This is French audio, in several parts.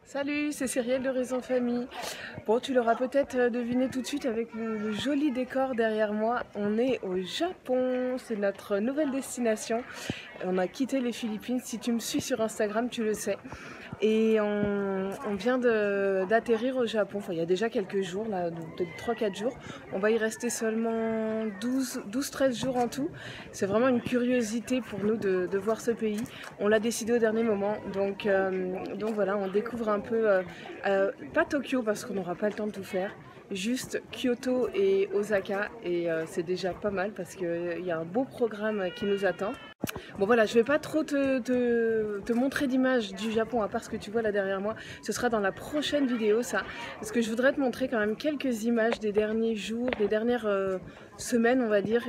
Salut, c'est Cyrielle de Raison Famille. Bon, tu l'auras peut-être deviné tout de suite avec le joli décor derrière moi. On est au Japon, c'est notre nouvelle destination. On a quitté les Philippines. Si tu me suis sur Instagram, tu le sais. Et on vient d'atterrir au Japon. Enfin, il y a déjà quelques jours, là, peut-être 3-4 jours. On va y rester seulement 12-13 jours en tout. C'est vraiment une curiosité pour nous de voir ce pays. On l'a décidé au dernier moment. Donc voilà, on découvre un peu, pas Tokyo parce qu'on n'aura pas le temps de tout faire. Juste Kyoto et Osaka. Et c'est déjà pas mal parce qu'il y a un beau programme qui nous attend. Bon voilà, je vais pas trop te montrer d'images du Japon à part ce que tu vois là derrière moi. Ce sera dans la prochaine vidéo ça. Parce que je voudrais te montrer quand même quelques images des derniers jours, des dernières semaines on va dire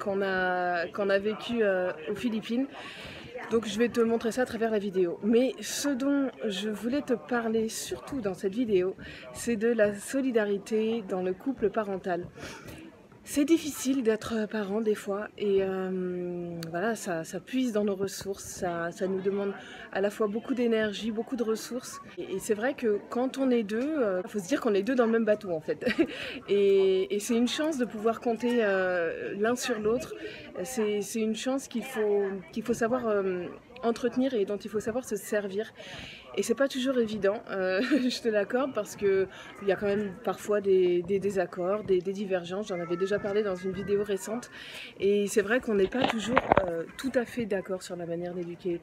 qu'on a vécu aux Philippines. Donc je vais te montrer ça à travers la vidéo. Mais ce dont je voulais te parler surtout dans cette vidéo, c'est de la solidarité dans le couple parental. C'est difficile d'être parent des fois et voilà, ça puise dans nos ressources, ça nous demande à la fois beaucoup d'énergie, beaucoup de ressources. Et c'est vrai que quand on est deux, il faut se dire qu'on est deux dans le même bateau en fait. Et c'est une chance de pouvoir compter l'un sur l'autre. C'est une chance qu'il faut savoir entretenir et dont il faut savoir se servir. Et c'est pas toujours évident, je te l'accorde, parce qu'il y a quand même parfois des désaccords, des divergences. J'en avais déjà parlé dans une vidéo récente. Et c'est vrai qu'on n'est pas toujours tout à fait d'accord sur la manière d'éduquer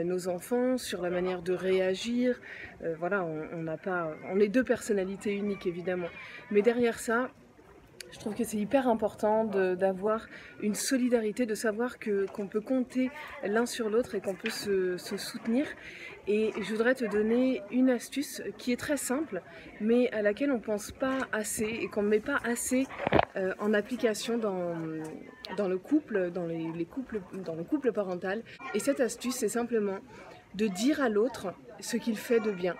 nos enfants, sur la manière de réagir. Voilà, on est deux personnalités uniques évidemment. Mais derrière ça, je trouve que c'est hyper important d'avoir une solidarité, de savoir qu'on peut compter l'un sur l'autre et qu'on peut se soutenir. Et je voudrais te donner une astuce qui est très simple, mais à laquelle on ne pense pas assez et qu'on ne met pas assez en application dans le couple, dans le couple parental. Et cette astuce, c'est simplement de dire à l'autre ce qu'il fait de bien.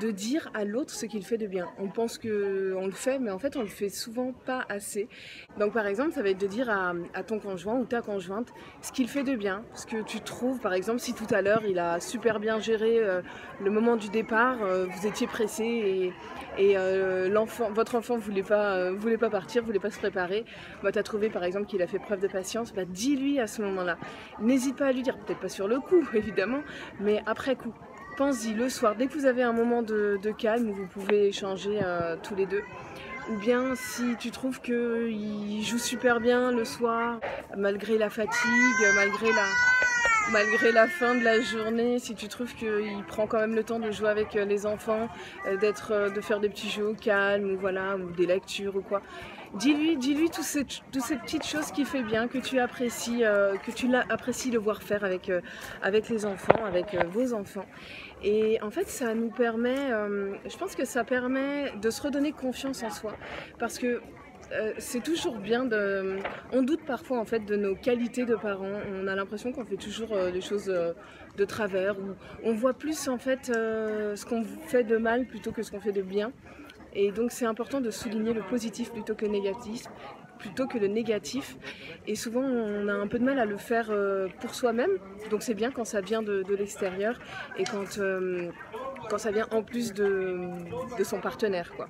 De dire à l'autre ce qu'il fait de bien. On pense qu'on le fait, mais en fait on le fait souvent pas assez. Donc par exemple, ça va être de dire à ton conjoint ou ta conjointe ce qu'il fait de bien, ce que tu trouves. Par exemple, si tout à l'heure il a super bien géré le moment du départ, vous étiez pressé et votre enfant voulait pas partir, voulait pas se préparer, bah, tu as trouvé par exemple qu'il a fait preuve de patience, bah, dis-lui à ce moment-là. N'hésite pas à lui dire, peut-être pas sur le coup évidemment, mais après coup. Pense-y le soir, dès que vous avez un moment de calme où vous pouvez échanger tous les deux. Ou bien si tu trouves qu'il joue super bien le soir, malgré la fatigue, malgré la fin de la journée, si tu trouves qu'il prend quand même le temps de jouer avec les enfants, de faire des petits jeux au calme, ou voilà, ou des lectures ou quoi. Dis-lui toutes ces petites choses qu'il fait bien, que tu apprécies le voir faire avec les enfants, avec vos enfants. Et en fait, ça nous permet, je pense que ça permet de se redonner confiance en soi. Parce que c'est toujours bien on doute parfois en fait de nos qualités de parents. On a l'impression qu'on fait toujours les choses de travers. Ou on voit plus en fait ce qu'on fait de mal plutôt que ce qu'on fait de bien. Et donc c'est important de souligner le positif plutôt que le négatif. Et souvent on a un peu de mal à le faire pour soi-même. Donc c'est bien quand ça vient de l'extérieur et quand ça vient en plus de son partenaire, quoi.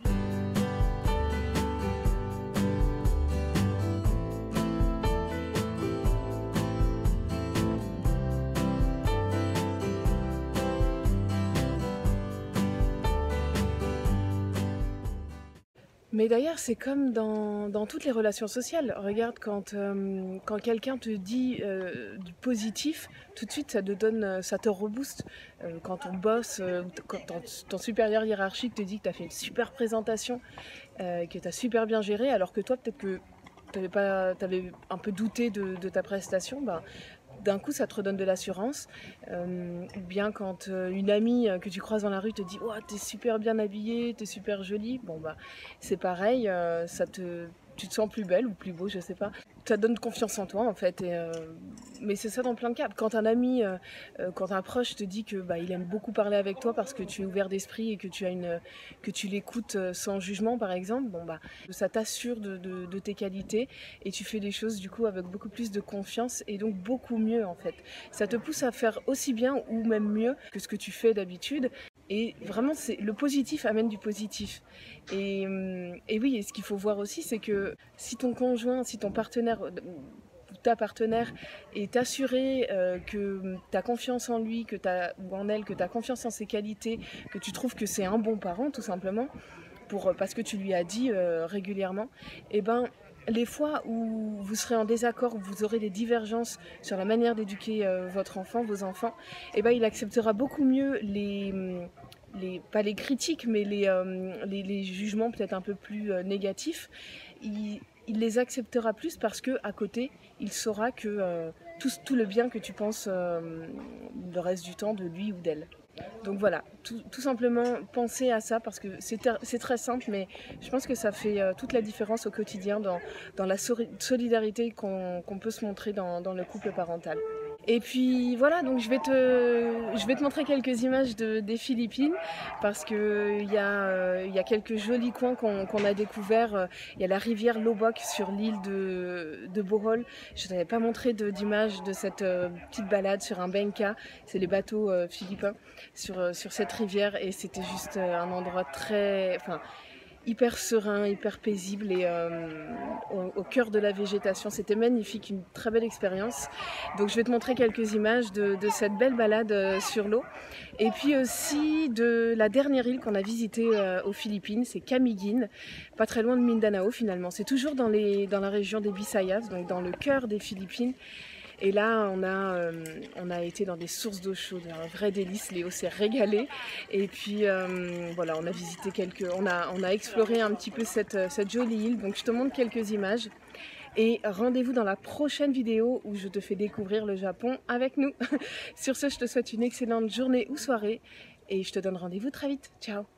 Mais d'ailleurs, c'est comme dans toutes les relations sociales. Regarde, quand quelqu'un te dit du positif, tout de suite, ça te rebooste. Quand on bosse, quand ton supérieur hiérarchique te dit que tu as fait une super présentation, que tu as super bien géré, alors que toi, peut-être que t'avais un peu douté de ta prestation, bah, d'un coup ça te redonne de l'assurance. Ou bien quand une amie que tu croises dans la rue te dit « Oh, t'es super bien habillée, t'es super jolie », bon bah c'est pareil, tu te sens plus belle ou plus beau, je sais pas. ça donne confiance en toi en fait. Mais c'est ça dans plein de cas. Quand un ami, quand un proche te dit que il aime beaucoup parler avec toi parce que tu es ouvert d'esprit et que tu l'écoutes sans jugement par exemple, ça t'assure de tes qualités et tu fais les choses du coup avec beaucoup plus de confiance et donc beaucoup mieux en fait. Ça te pousse à faire aussi bien ou même mieux que ce que tu fais d'habitude. Et vraiment, le positif amène du positif. Et oui, et ce qu'il faut voir aussi, c'est que si ton conjoint, si ton partenaire ou ta partenaire est assuré que tu as confiance en lui ou en elle, que tu as confiance en ses qualités, que tu trouves que c'est un bon parent tout simplement, parce que tu lui as dit régulièrement, et les fois où vous serez en désaccord, où vous aurez des divergences sur la manière d'éduquer votre enfant, vos enfants, il acceptera beaucoup mieux pas les critiques, mais les jugements peut-être un peu plus négatifs. Il les acceptera plus parce qu'à côté, il saura que tout le bien que tu penses le reste du temps de lui ou d'elle. Donc voilà, tout simplement penser à ça parce que c'est très simple, mais je pense que ça fait toute la différence au quotidien dans la solidarité qu'on peut se montrer dans le couple parental. Et puis voilà, donc je vais te montrer quelques images des Philippines parce qu'il y a quelques jolis coins qu'on a découverts. Il y a la rivière Lobok sur l'île de Bohol. Je ne t'avais pas montré d'images de cette petite balade sur un benka, c'est les bateaux philippins sur cette rivière et c'était juste un endroit hyper serein, hyper paisible et au cœur de la végétation. C'était magnifique, une très belle expérience. Donc je vais te montrer quelques images de cette belle balade sur l'eau. Et puis aussi de la dernière île qu'on a visitée aux Philippines, c'est Camiguin, pas très loin de Mindanao finalement. C'est toujours dans la région des Visayas, donc dans le cœur des Philippines. Et là, on a été dans des sources d'eau chaude, un vrai délice. Léo s'est régalé. Et puis voilà, on a visité on a exploré un petit peu cette jolie île. Donc je te montre quelques images. Et rendez-vous dans la prochaine vidéo où je te fais découvrir le Japon avec nous. Sur ce, je te souhaite une excellente journée ou soirée. Et je te donne rendez-vous très vite. Ciao!